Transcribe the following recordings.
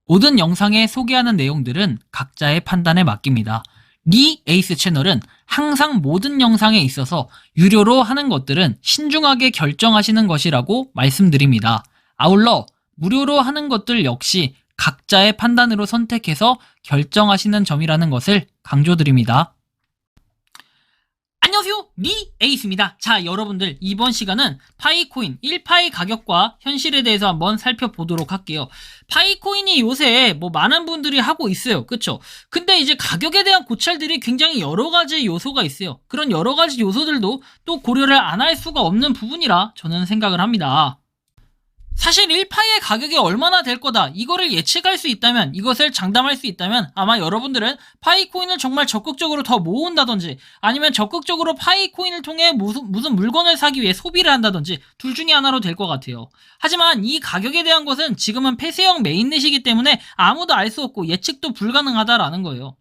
모든 영상에 소개하는 내용들은 각자의 판단에 맡깁니다. 리 에이스 채널은 항상 모든 영상에 있어서 유료로 하는 것들은 신중하게 결정하시는 것이라고 말씀드립니다. 아울러 무료로 하는 것들 역시 각자의 판단으로 선택해서 결정하시는 점이라는 것을 강조드립니다. 안녕하세요, 리 에이스입니다. 자, 여러분들, 이번 시간은 파이코인 1파이 가격과 현실에 대해서 한번 살펴보도록 할게요. 파이코인이 요새 많은 분들이 하고 있어요, 그쵸? 근데 이제 가격에 대한 고찰들이 굉장히 여러 가지 요소가 있어요. 그런 여러 가지 요소들도 또 고려를 안 할 수가 없는 부분이라 저는 생각을 합니다. 사실 1파이의 가격이 얼마나 될 거다, 이거를 예측할 수 있다면, 이것을 장담할 수 있다면 아마 여러분들은 파이코인을 정말 적극적으로 더 모은다든지, 아니면 적극적으로 파이코인을 통해 무슨 물건을 사기 위해 소비를 한다든지 둘 중에 하나로 될 것 같아요. 하지만 이 가격에 대한 것은 지금은 폐쇄형 메인넷이기 때문에 아무도 알 수 없고 예측도 불가능하다라는 거예요.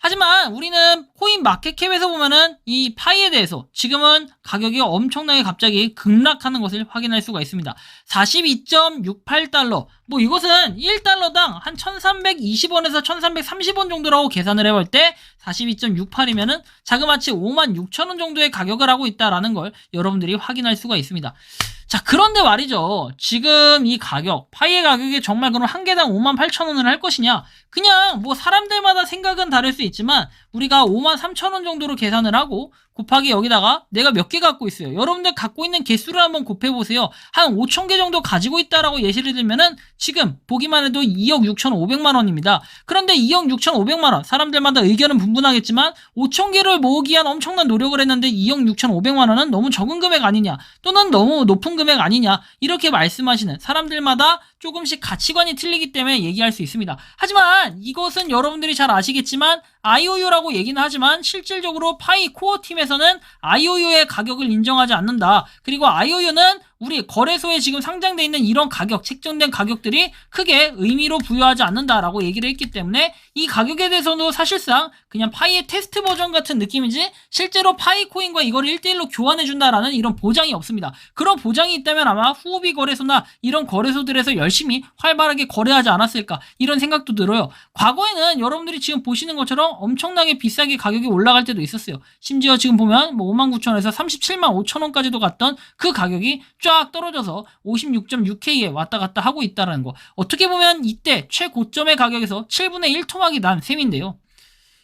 하지만 우리는 코인 마켓캡에서 보면은 이 파이에 대해서 지금은 가격이 엄청나게 갑자기 급락하는 것을 확인할 수가 있습니다. 42.68달러. 이것은 1달러당 한 1320원에서 1330원 정도라고 계산을 해볼 때 42.68이면은 자그마치 56,000원 정도의 가격을 하고 있다라는 걸 여러분들이 확인할 수가 있습니다. 자, 그런데 말이죠. 지금 이 가격, 파이의 가격이 정말 그럼 한 개당 58,000원을 할 것이냐? 그냥 사람들마다 생각은 다를 수 있지만 우리가 53,000원 정도로 계산을 하고 곱하기 여기다가 내가 몇 개 갖고 있어요. 여러분들 갖고 있는 개수를 한번 곱해보세요. 한 5,000개 정도 가지고 있다라고 예시를 들면은 지금 보기만 해도 2억 6,500만 원입니다. 그런데 2억 6,500만 원, 사람들마다 의견은 분분하겠지만 5,000개를 모으기 위한 엄청난 노력을 했는데 2억 6,500만 원은 너무 적은 금액 아니냐, 또는 너무 높은 금액 아니냐, 이렇게 말씀하시는 사람들마다 조금씩 가치관이 틀리기 때문에 얘기할 수 있습니다. 하지만 이것은 여러분들이 잘 아시겠지만 IOU라고 얘기는 하지만 실질적으로 파이 코어 팀에서는 IOU의 가격을 인정하지 않는다. 그리고 IOU는 우리 거래소에 지금 상장되어 있는 이런 가격, 책정된 가격들이 크게 의미로 부여하지 않는다라고 얘기를 했기 때문에 이 가격에 대해서도 사실상 그냥 파이의 테스트 버전 같은 느낌이지 실제로 파이 코인과 이걸 1대1로 교환해준다라는 이런 보장이 없습니다. 그런 보장이 있다면 아마 후오비 거래소나 이런 거래소들에서 열심히 활발하게 거래하지 않았을까, 이런 생각도 들어요. 과거에는 여러분들이 지금 보시는 것처럼 엄청나게 비싸게 가격이 올라갈 때도 있었어요. 심지어 지금 보면 59,000원에서 37만 5천원까지도 갔던 그 가격이 쫙 떨어져서 56.6K에 왔다 갔다 하고 있다는 거. 어떻게 보면 이때 최고점의 가격에서 7분의 1 토막이 난 셈인데요.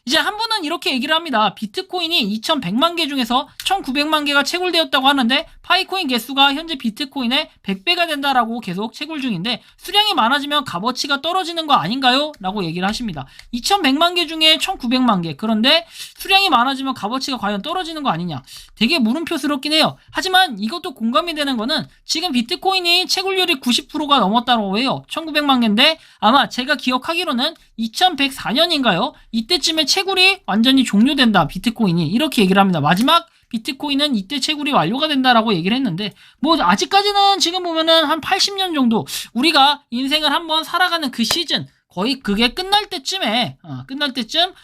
이제 한 분은 이렇게 얘기를 합니다. 비트코인이 2100만 개 중에서 1900만 개가 채굴되었다고 하는데 파이코인 개수가 현재 비트코인의 100배가 된다라고 계속 채굴 중인데 수량이 많아지면 값어치가 떨어지는 거 아닌가요? 라고 얘기를 하십니다. 2100만 개 중에 1900만 개, 그런데 수량이 많아지면 값어치가 과연 떨어지는 거 아니냐, 되게 물음표스럽긴 해요. 하지만 이것도 공감이 되는 거는 지금 비트코인이 채굴률이 90%가 넘었다고 해요. 1900만 개인데 아마 제가 기억하기로는 2104년인가요? 이때쯤에 채굴이 완전히 종료된다, 비트코인이, 이렇게 얘기를 합니다. 마지막 비트코인은 이때 채굴이 완료가 된다라고 얘기를 했는데 아직까지는 지금 보면은 한 80년 정도 우리가 인생을 한번 살아가는 그 시즌, 거의 그게 끝날 때쯤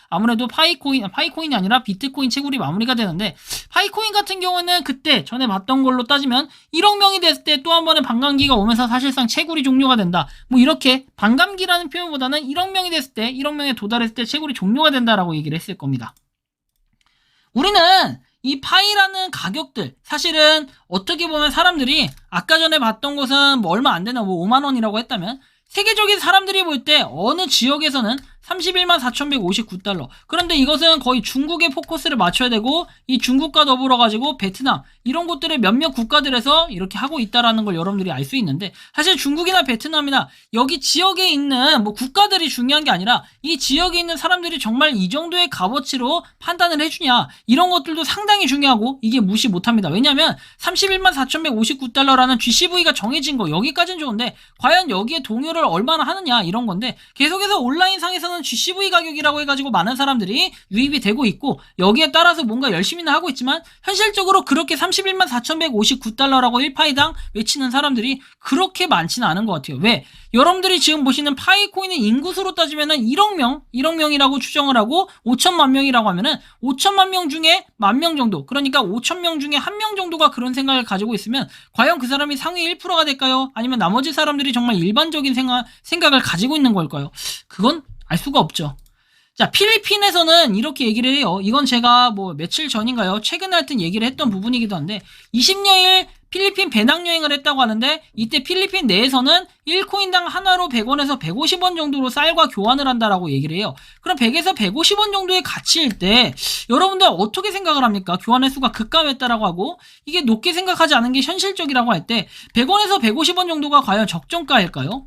아무래도 파이코인이 아니라 비트코인 채굴이 마무리가 되는데, 파이코인 같은 경우는 그때 전에 봤던 걸로 따지면 1억 명이 됐을 때 또 한 번의 반감기가 오면서 사실상 채굴이 종료가 된다, 이렇게 반감기라는 표현보다는 1억 명이 됐을 때, 1억 명에 도달했을 때 채굴이 종료가 된다라고 얘기를 했을 겁니다. 우리는 이 파이라는 가격들, 사실은 어떻게 보면 사람들이 아까 전에 봤던 것은 얼마 안 되나 5만 원이라고 했다면 세계적인 사람들이 볼 때 어느 지역에서는 31만 4,159달러. 그런데 이것은 거의 중국에 포커스를 맞춰야 되고, 이 중국과 더불어 가지고 베트남, 이런 곳들의 몇몇 국가들에서 이렇게 하고 있다라는 걸 여러분들이 알 수 있는데, 사실 중국이나 베트남이나 여기 지역에 있는 국가들이 중요한 게 아니라 이 지역에 있는 사람들이 정말 이 정도의 값어치로 판단을 해주냐, 이런 것들도 상당히 중요하고 이게 무시 못합니다. 왜냐하면 31만 4,159달러라는 GCV가 정해진 거, 여기까지는 좋은데 과연 여기에 동요를 얼마나 하느냐, 이런 건데 계속해서 온라인상에서는 우리나라에서는 GCV 가격이라고 해가지고 많은 사람들이 유입이 되고 있고 여기에 따라서 뭔가 열심히는 하고 있지만 현실적으로 그렇게 31만 4,159달러라고 1파이당 외치는 사람들이 그렇게 많지는 않은 것 같아요. 왜? 여러분들이 지금 보시는 파이코인의 인구수로 따지면은 1억 명이라고 추정을 하고 5천만 명이라고 하면은 5천만 명 중에 1만 명 정도, 그러니까 5천 명 중에 1명 정도가 그런 생각을 가지고 있으면 과연 그 사람이 상위 1%가 될까요? 아니면 나머지 사람들이 정말 일반적인 생각을 가지고 있는 걸까요? 그건 알 수가 없죠. 자, 필리핀에서는 이렇게 얘기를 해요. 이건 제가 뭐 며칠 전인가요? 최근에 하여튼 얘기를 했던 부분이기도 한데 20여일 필리핀 배낭여행을 했다고 하는데 이때 필리핀 내에서는 1코인당 하나로 100원에서 150원 정도로 쌀과 교환을 한다라고 얘기를 해요. 그럼 100에서 150원 정도의 가치일 때 여러분들 어떻게 생각을 합니까? 교환 횟수가 급감했다라고 하고 이게 높게 생각하지 않은 게 현실적이라고 할 때 100원에서 150원 정도가 과연 적정가일까요?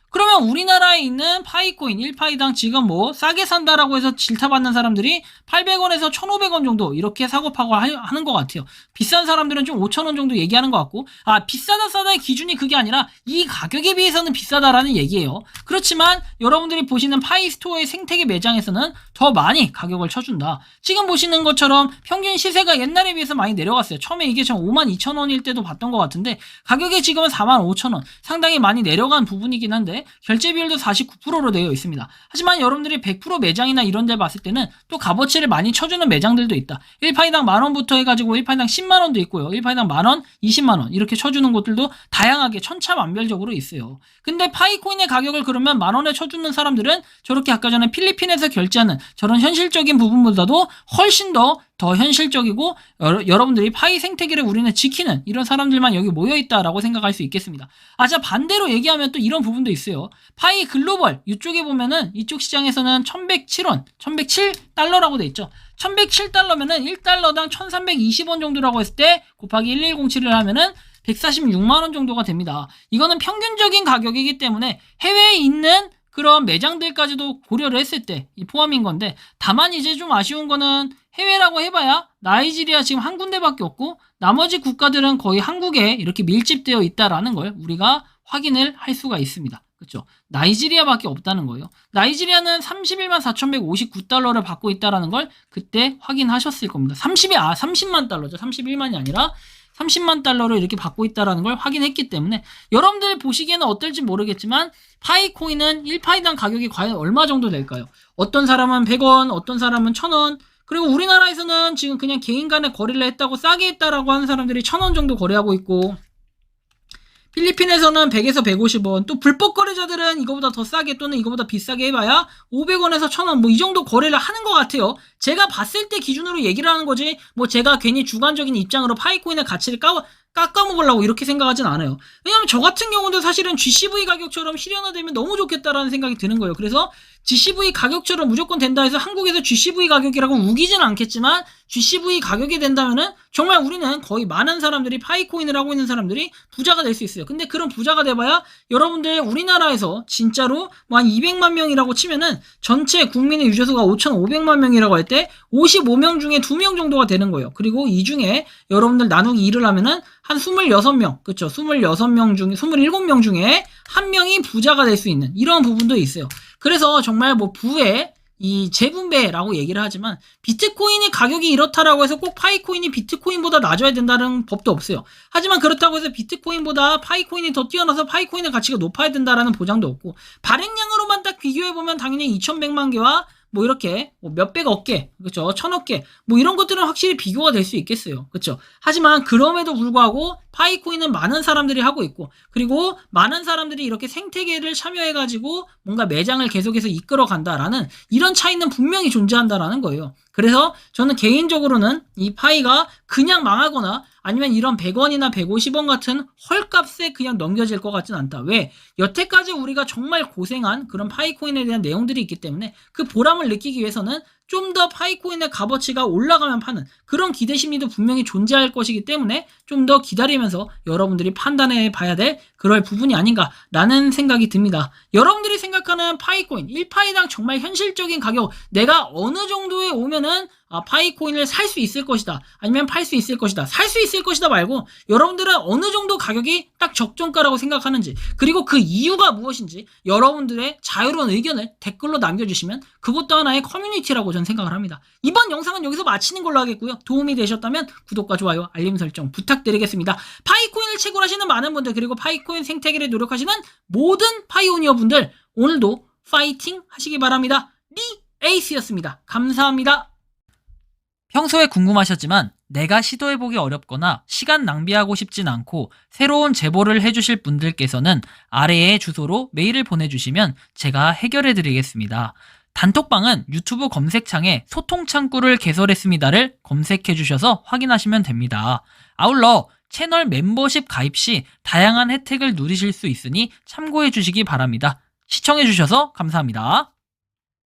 그러면 우리나라에 있는 파이코인 1파이당 지금 뭐 싸게 산다라고 해서 질타받는 사람들이 800원에서 1,500원 정도 이렇게 사고파고 하는 것 같아요. 비싼 사람들은 좀 5,000원 정도 얘기하는 것 같고, 비싸다 싸다의 기준이 그게 아니라 이 가격에 비해서는 비싸다라는 얘기예요. 그렇지만 여러분들이 보시는 파이스토어의 생태계 매장에서는 더 많이 가격을 쳐준다. 지금 보시는 것처럼 평균 시세가 옛날에 비해서 많이 내려갔어요. 처음에 이게 전 52,000원일 때도 봤던 것 같은데 가격이 지금은 45,000원, 상당히 많이 내려간 부분이긴 한데 결제 비율도 49%로 되어 있습니다. 하지만 여러분들이 100% 매장이나 이런 데 봤을 때는 또 값어치를 많이 쳐주는 매장들도 있다. 1파이당 만원부터 해가지고 1파이당 10만원도 있고요. 1파이당 만원, 20만원 이렇게 쳐주는 곳들도 다양하게 천차만별적으로 있어요. 근데 파이코인의 가격을 그러면 만원에 쳐주는 사람들은 저렇게 아까 전에 필리핀에서 결제하는 저런 현실적인 부분보다도 훨씬 더 현실적이고 여러분들이 파이 생태계를 우리는 지키는 이런 사람들만 여기 모여있다라고 생각할 수 있겠습니다. 자, 반대로 얘기하면 또 이런 부분도 있어요. 파이 글로벌 이쪽에 보면은 이쪽 시장에서는 1107원, 1107달러라고 돼 있죠. 1107달러면은 1달러당 1320원 정도라고 했을 때 곱하기 1107을 하면은 146만원 정도가 됩니다. 이거는 평균적인 가격이기 때문에 해외에 있는 그런 매장들까지도 고려를 했을 때 포함인 건데, 다만 이제 좀 아쉬운 거는 해외라고 해봐야 나이지리아 지금 한 군데밖에 없고 나머지 국가들은 거의 한국에 이렇게 밀집되어 있다라는 걸 우리가 확인을 할 수가 있습니다. 그렇죠? 나이지리아밖에 없다는 거예요. 나이지리아는 31만 4,159달러를 받고 있다라는 걸 그때 확인하셨을 겁니다. 30만 달러죠. 31만이 아니라 30만 달러를 이렇게 받고 있다는 걸 확인했기 때문에 여러분들 보시기에는 어떨지 모르겠지만 파이코인은 1파이당 가격이 과연 얼마 정도 될까요? 어떤 사람은 100원, 어떤 사람은 1,000원, 그리고 우리나라에서는 지금 그냥 개인 간에 거래를 했다고 싸게 했다라고 하는 사람들이 1,000원 정도 거래하고 있고, 필리핀에서는 100에서 150원, 또 불법 거래자들은 이거보다 더 싸게 또는 이거보다 비싸게 해봐야 500원에서 1,000원 뭐 이 정도 거래를 하는 것 같아요. 제가 봤을 때 기준으로 얘기를 하는 거지 뭐 제가 괜히 주관적인 입장으로 파이코인의 가치를 깎아먹으려고 이렇게 생각하진 않아요. 왜냐면 저 같은 경우도 사실은 GCV 가격처럼 실현화되면 너무 좋겠다라는 생각이 드는 거예요. 그래서 GCV 가격처럼 무조건 된다 해서 한국에서 GCV 가격이라고 우기진 않겠지만 GCV 가격이 된다면은 정말 우리는 거의 많은 사람들이 파이코인을 하고 있는 사람들이 부자가 될 수 있어요. 근데 그런 부자가 돼봐야 여러분들 우리나라에서 진짜로 뭐 한 200만 명이라고 치면은 전체 국민의 유저수가 5,500만 명이라고 할 때 55명 중에 2명 정도가 되는 거예요. 그리고 이 중에 여러분들 나누기 2를 하면은 한 26명, 그쵸? 27명 중에 한 명이 부자가 될 수 있는 이런 부분도 있어요. 그래서 정말 뭐 부의 이 재분배라고 얘기를 하지만 비트코인의 가격이 이렇다라고 해서 꼭 파이코인이 비트코인보다 낮아야 된다는 법도 없어요. 하지만 그렇다고 해서 비트코인보다 파이코인이 더 뛰어나서 파이코인의 가치가 높아야 된다라는 보장도 없고, 발행량으로만 딱 비교해보면 당연히 2,100만 개와 뭐 이렇게 뭐 몇백억 개, 그렇죠? 1,000억 개, 뭐 이런 것들은 확실히 비교가 될 수 있겠어요. 그렇죠? 하지만 그럼에도 불구하고 파이코인은 많은 사람들이 하고 있고, 그리고 많은 사람들이 이렇게 생태계를 참여해가지고 뭔가 매장을 계속해서 이끌어 간다라는 이런 차이는 분명히 존재한다라는 거예요. 그래서 저는 개인적으로는 이 파이가 그냥 망하거나 아니면 이런 100원이나 150원 같은 헐값에 그냥 넘겨질 것 같진 않다. 왜? 여태까지 우리가 정말 고생한 그런 파이코인에 대한 내용들이 있기 때문에 그 보람을 느끼기 위해서는 좀 더 파이코인의 값어치가 올라가면 파는 그런 기대 심리도 분명히 존재할 것이기 때문에 좀 더 기다리면서 여러분들이 판단해 봐야 될 그럴 부분이 아닌가라는 생각이 듭니다. 여러분들이 생각하는 파이코인 1파이당 정말 현실적인 가격, 내가 어느 정도에 오면은 파이코인을 살 수 있을 것이다, 아니면 팔 수 있을 것이다, 살 수 있을 것이다 말고 여러분들은 어느 정도 가격이 딱 적정가라고 생각하는지, 그리고 그 이유가 무엇인지 여러분들의 자유로운 의견을 댓글로 남겨주시면 그것도 하나의 커뮤니티라고 저는 생각을 합니다. 이번 영상은 여기서 마치는 걸로 하겠고요. 도움이 되셨다면 구독과 좋아요, 알림 설정 부탁드리겠습니다. 파이코인을 채굴하시는 많은 분들, 그리고 파이코인 생태계를 노력하시는 모든 파이오니어 분들, 오늘도 파이팅 하시기 바랍니다. 리 에이스였습니다. 감사합니다. 평소에 궁금하셨지만 내가 시도해보기 어렵거나 시간 낭비하고 싶진 않고 새로운 제보를 해주실 분들께서는 아래의 주소로 메일을 보내주시면 제가 해결해드리겠습니다. 단톡방은 유튜브 검색창에 소통창구를 개설했습니다를 검색해주셔서 확인하시면 됩니다. 아울러 채널 멤버십 가입 시 다양한 혜택을 누리실 수 있으니 참고해주시기 바랍니다. 시청해주셔서 감사합니다.